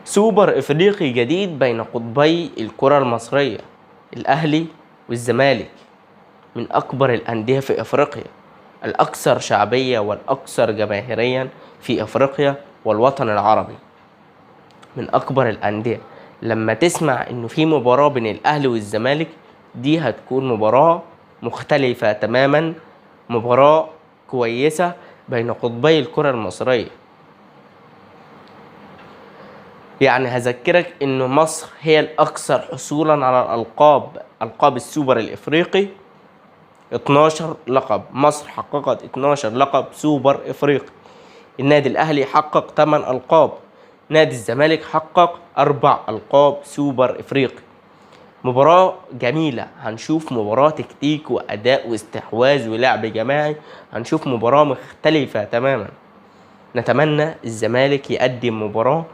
سوبر إفريقي جديد بين قطبي الكرة المصرية، الأهلي والزمالك، من أكبر الأندية في إفريقيا، الأكثر شعبية والأكثر جماهيريا في إفريقيا والوطن العربي، من أكبر الأندية. لما تسمع إنه في مباراة بين الأهلي والزمالك، دي هتكون مباراة مختلفة تماما، مباراة كويسة بين قطبي الكرة المصرية. يعني هذكرك إن مصر هي الأكثر حصولا على ألقاب السوبر الإفريقي. 12 لقب، مصر حققت 12 لقب سوبر إفريقي. النادي الأهلي حقق 8 ألقاب، نادي الزمالك حقق 4 ألقاب سوبر إفريقي. مباراة جميلة، هنشوف مباراة تكتيك وأداء واستحواذ ولعب جماعي، هنشوف مباراة مختلفة تماما. نتمنى الزمالك يقدم مباراة